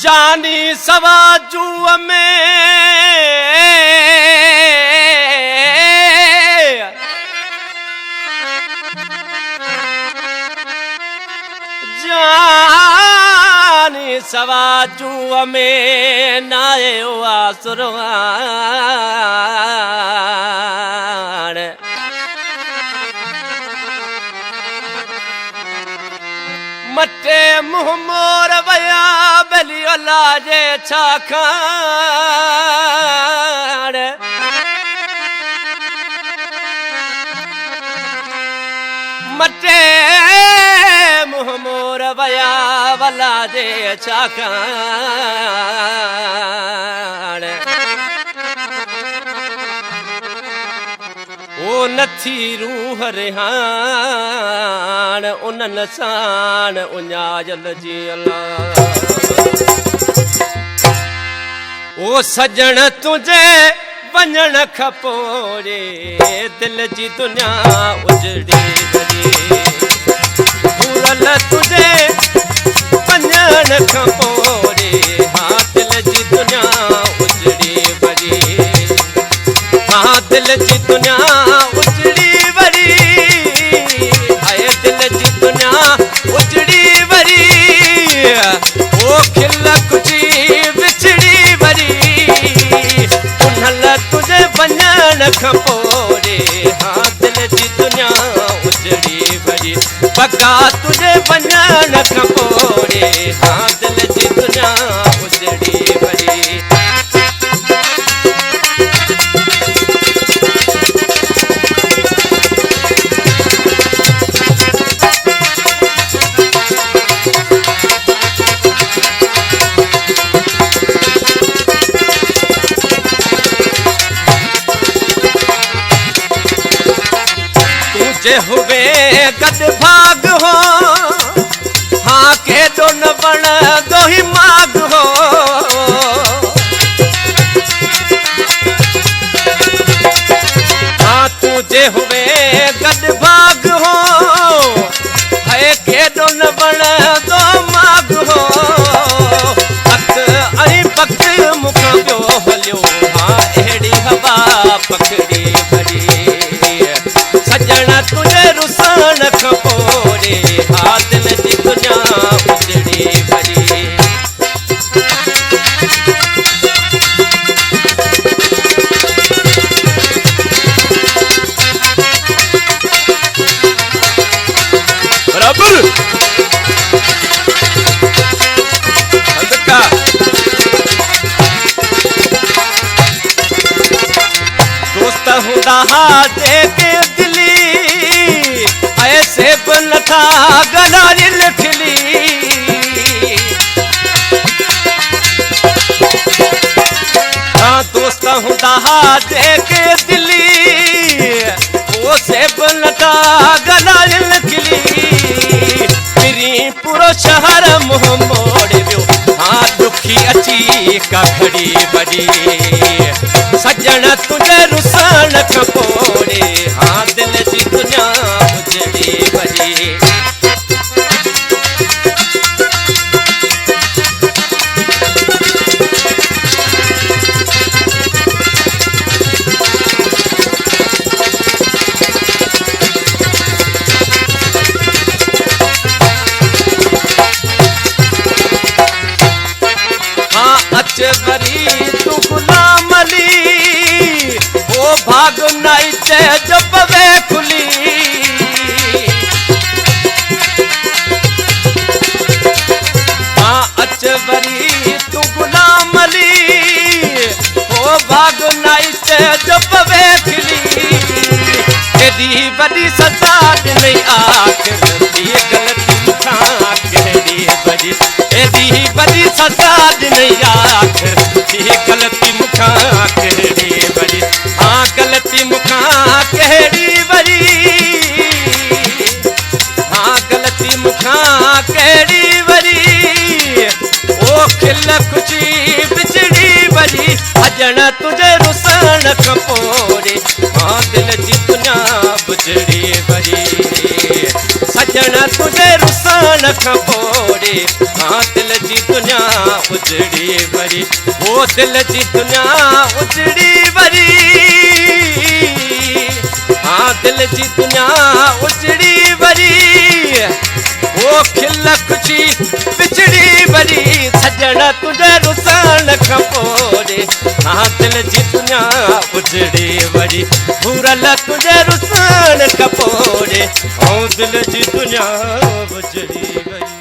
जानी सवाजू में जानी सवाजू में नाए आसुरवान मटे मुँह मोर वया बली लाजे छाखान मटे मुँह मोर वया वला जे छाखान ओ नथी रूह रिहान उन सान उञाजल जी अला ओ सजण तुझे वञण खपोरे दिल जी दुनिया उजड़ी वञे भूरल तुझे वञण खपोरे हाँ दिल जी दुनिया उजड़ी वञे हाँ दिल जी दुनिया उजड़ी वरी हाय दिल जी दुनिया उजड़ी वरी ओ खिल कुझी बिछड़ी वरी उन्हल तुझे वञण खपोरे हाँ दिल जी दुनिया उजड़ी वरी बगा तुझे वञण खपोरे हाँ दिल जी दुनिया उजड़ी वरी हुए गद भाग हो हाँ के दो न बण दो ही माग हो हाँ तुझे हुए गद भाग हो है के दो न बण दो माग हो अक अई पक मुख पियो हलियो हाँ अहिड़ी हवा पकड़ी भरी सजण तुझे रुसान खपोरे हाँ दिल जी दुनिया उजड़ी भरी बराबर दोस्त हुंदा जेके ऐसे बन था गलारी लिखली हाँ दोस्त हुंदा जेके दिली वो से बन था गलारी लिखली मेरी पूरो शहर मुँह मोड़ वियो हाँ दुखी अची का खड़ी बड़ी सजण तुझे रुसान खपोरे हाँ दिल जी दुनिया उजड़ी भरी हाँ अचवरी तू गुलामली ओ भाग नाई ते जब वे खुली हाँ अचवरी तू गुलामली ओ भाग नाई ते जब वे खुली केदी बड़ी सजा नहीं आखिर ये गलती मुखा केदी बड़ी एदी बड़ी सजा नहीं आखिर ये गलती मुखा केदी बड़ी हाँ गलती मुखा केड़ी बड़ी हाँ गलती मुखा केड़ी बड़ी ओ खिल कुझी बिछड़ी बड़ी अजण तुझे रुसान खपोरे हाँ दिल जी दुनिया बुजड़ी बड़ी सजण तुझे रुसान खपोरे हाँ दिल जी दुनिया उजड़ी वरी वो दिल जी दुनिया उजड़ी वरी हाँ दिल जी दुनिया उजड़ी वरी वो खिल खुशी बिछड़ी वरी सजण तुझे रुसण खां पोइ हाँ दिल जी दुनिया उजड़ी वरी भूरल तुझे रुसण खां पोइ ऐं दिल जी दुनिया उजड़ी वरी